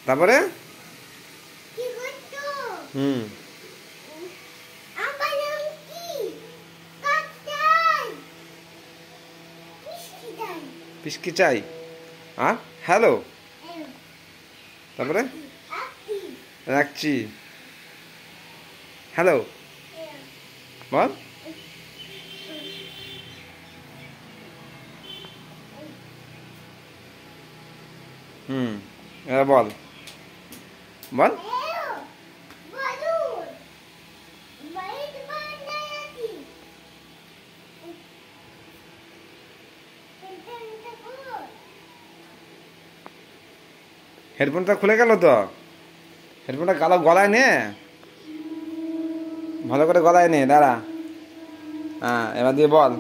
তারপরে হুম পিসকি চাই আর হ্যালো তারপরে রাখছি হ্যালো বল এবার বল বল হেডফোনটা খুলে গেল তো হেডফোনটা গলায় নে ভালো করে গলায় নে দাঁড়া হ্যাঁ এবার দিয়ে বল